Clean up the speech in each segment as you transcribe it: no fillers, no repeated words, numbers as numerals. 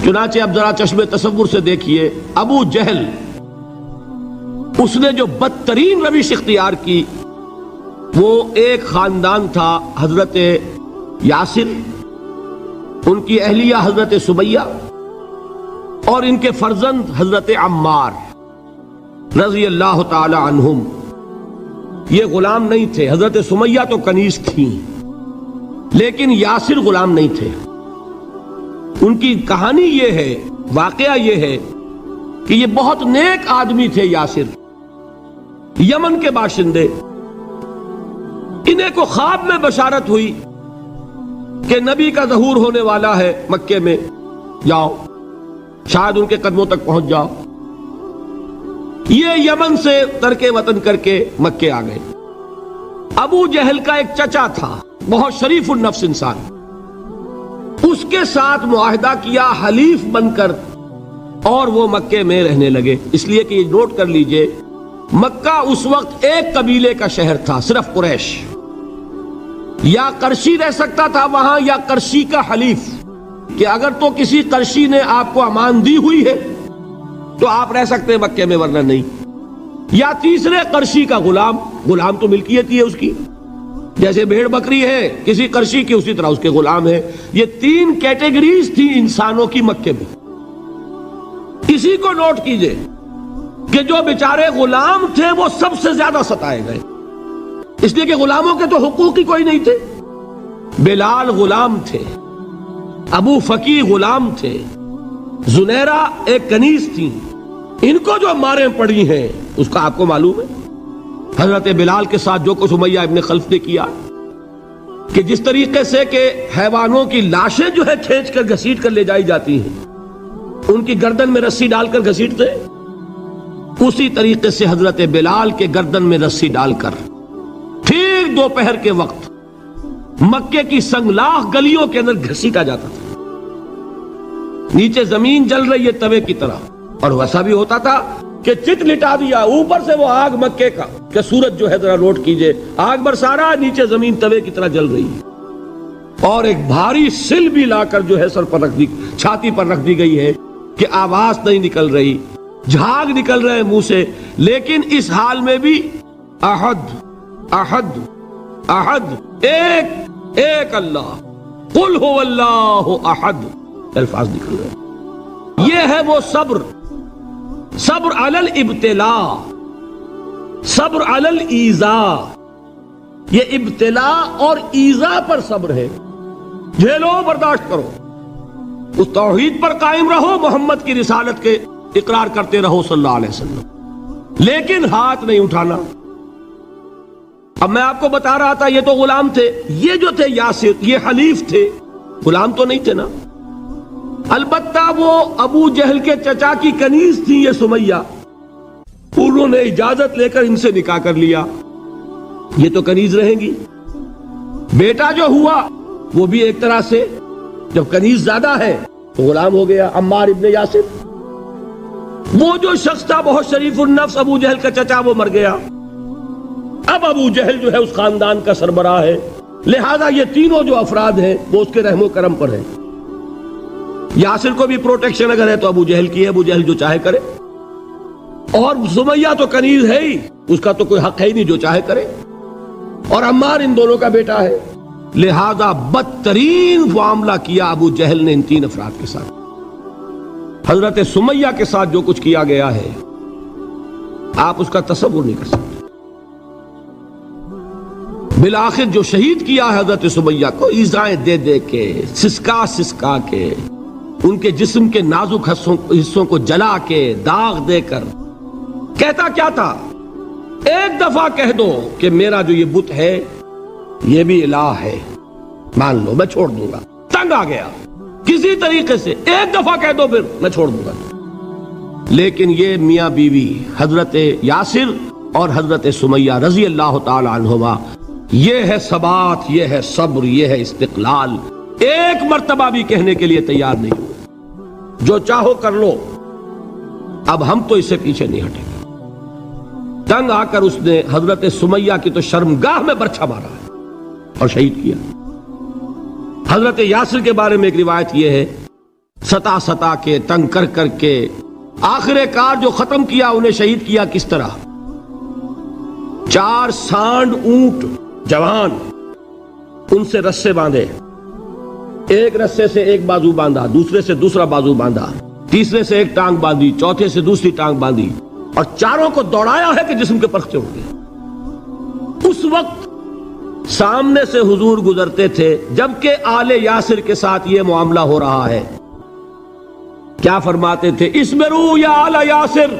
چنانچہ اب ذرا چشم تصور سے دیکھیے، ابو جہل اس نے جو بدترین روش اختیار کی، وہ ایک خاندان تھا حضرت یاسر، ان کی اہلیہ حضرت سمیہ، اور ان کے فرزند حضرت عمار رضی اللہ تعالی عنہم۔ یہ غلام نہیں تھے، حضرت سمیہ تو کنیز تھیں، لیکن یاسر غلام نہیں تھے۔ ان کی کہانی یہ ہے، واقعہ یہ ہے کہ یہ بہت نیک آدمی تھے یاسر، یمن کے باشندے۔ انہیں کو خواب میں بشارت ہوئی کہ نبی کا ظہور ہونے والا ہے مکے میں، جاؤ شاید ان کے قدموں تک پہنچ جاؤ۔ یہ یمن سے ترک وطن کر کے مکے آ گئے۔ ابو جہل کا ایک چچا تھا، بہت شریف النفس انسان، اس کے ساتھ معاہدہ کیا حلیف بن کر، اور وہ مکے میں رہنے لگے۔ اس لیے کہ یہ نوٹ کر لیجئے، مکہ اس وقت ایک قبیلے کا شہر تھا، صرف قریش۔ یا قرشی رہ سکتا تھا وہاں، یا قرشی کا حلیف، کہ اگر تو کسی قرشی نے آپ کو امان دی ہوئی ہے تو آپ رہ سکتے ہیں مکے میں، ورنہ نہیں۔ یا تیسرے قرشی کا غلام، غلام تو ملکیت ہی ہے اس کی، جیسے بھیڑ بکری ہے کسی قرشی کی، اسی طرح اس کے غلام ہے۔ یہ تین کیٹیگریز تھی انسانوں کی مکے میں۔ اسی کو نوٹ کیجئے کہ جو بیچارے غلام تھے وہ سب سے زیادہ ستائے گئے، اس لیے کہ غلاموں کے تو حقوق ہی کوئی نہیں تھے۔ بلال غلام تھے، ابو فقی غلام تھے، زنیرہ ایک کنیز تھی، ان کو جو ماریں پڑی ہیں اس کا آپ کو معلوم ہے۔ حضرت بلال کے ساتھ جو کچھ امیہ ابن خلف نے کیا، کہ جس طریقے سے کہ حیوانوں کی لاشیں جو ہے کھینچ کر گھسیٹ کر لے جائی جاتی ہیں، ان کی گردن میں رسی ڈال کر گھسیٹتے، اسی طریقے سے حضرت بلال کے گردن میں رسی ڈال کر ٹھیک دوپہر کے وقت مکے کی سنگلاخ گلیوں کے اندر گھسیٹا جاتا تھا۔ نیچے زمین جل رہی ہے توے کی طرح، اور ویسا بھی ہوتا تھا کہ چت لٹا دیا، اوپر سے وہ آگ مکے کا کہ سورج جو ہے ذرا نوٹ کیجئے، آگ برسا رہا، نیچے زمین توے کی طرح جل رہی ہے، اور ایک بھاری سل بھی لا کر جو ہے سر پر رکھ دی، چھاتی پر رکھ دی گئی ہے کہ آواز نہیں نکل رہی، جھاگ نکل رہے منہ سے، لیکن اس حال میں بھی احد احد احد، ایک ایک اللہ، قل هو اللہ احد، الفاظ نکل رہے۔ یہ ہے وہ صبر، صبر علی الابتلاء، صبر علی الایذاء۔ یہ ابتلاء اور ایذاء پر صبر ہے، جھیلو برداشت کرو، اس توحید پر قائم رہو، محمد کی رسالت کے اقرار کرتے رہو صلی اللہ علیہ وسلم، لیکن ہاتھ نہیں اٹھانا۔ اب میں آپ کو بتا رہا تھا یہ تو غلام تھے، یہ جو تھے یاسر یہ حلیف تھے، غلام تو نہیں تھے نا۔ البتہ وہ ابو جہل کے چچا کی کنیز تھی یہ سمیہ، انہوں نے اجازت لے کر ان سے نکاح کر لیا، یہ تو کنیز رہیں گی۔ بیٹا جو ہوا وہ بھی ایک طرح سے، جب کنیز زیادہ ہے تو غلام ہو گیا، عمار ابن یاسر۔ وہ جو شخص تھا بہت شریف النفس ابو جہل کا چچا، وہ مر گیا۔ اب ابو جہل جو ہے اس خاندان کا سربراہ ہے، لہذا یہ تینوں جو افراد ہیں وہ اس کے رحم و کرم پر ہیں۔ یاسر کو بھی پروٹیکشن اگر ہے تو ابو جہل کی ہے، ابو جہل جو چاہے کرے، اور سمیہ تو کنیز ہے ہی، اس کا تو کوئی حق ہے ہی نہیں، جو چاہے کرے، اور عمار ان دونوں کا بیٹا ہے، لہذا بدترین معاملہ کیا ابو جہل نے ان تین افراد کے ساتھ۔ حضرت سمیہ کے ساتھ جو کچھ کیا گیا ہے آپ اس کا تصور نہیں کر سکتے۔ بالآخر جو شہید کیا ہے حضرت سمیہ کو، ایذائیں دے دے کے، سسکا سسکا کے، ان کے جسم کے نازک حصوں کو جلا کے، داغ دے کر، کہتا کیا تھا، ایک دفعہ کہہ دو کہ میرا جو یہ بت ہے یہ بھی الہ ہے، مان لو میں چھوڑ دوں گا۔ تنگ آ گیا، کسی طریقے سے ایک دفعہ کہہ دو پھر میں چھوڑ دوں گا۔ لیکن یہ میاں بیوی حضرت یاسر اور حضرت سمیہ رضی اللہ تعالی عنہما، یہ ہے ثبات، یہ ہے صبر، یہ ہے استقلال، ایک مرتبہ بھی کہنے کے لیے تیار نہیں ہوئے، جو چاہو کر لو، اب ہم تو اس سے پیچھے نہیں ہٹیں گے۔ تنگ آ کر اس نے حضرت سمیہ کی تو شرمگاہ میں برچھا مارا اور شہید کیا۔ حضرت یاسر کے بارے میں ایک روایت یہ ہے، ستا ستا کے تنگ کر کر کے آخر کار جو ختم کیا انہیں شہید کیا کس طرح؟ 4 سانڈ اونٹ جوان، ان سے رسے باندھے، ایک رسے سے ایک بازو باندھا، دوسرے سے دوسرا بازو باندھا، تیسرے سے ایک ٹانگ باندھی، چوتھے سے دوسری ٹانگ باندھی، اور چاروں کو دوڑایا ہے کہ جسم کے پرخچے ہوں گے۔ اس وقت سامنے سے حضور گزرتے تھے جبکہ آل یاسر کے ساتھ یہ معاملہ ہو رہا ہے، کیا فرماتے تھے؟ اسبروا یا آل یاسر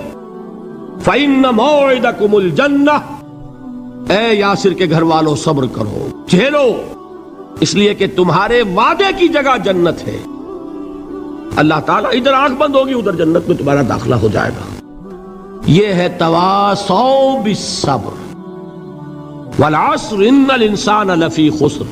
فإن موعدکم الجنہ، اے یاسر کے گھر والوں صبر کرو، جھیلو، اس لیے کہ تمہارے وعدے کی جگہ جنت ہے۔ اللہ تعالیٰ ادھر آنکھ بند ہوگی ادھر جنت میں تمہارا داخلہ ہو جائے گا۔ یہ ہے تواصوا بالصبر، والعصر ان الانسان لفی خسر۔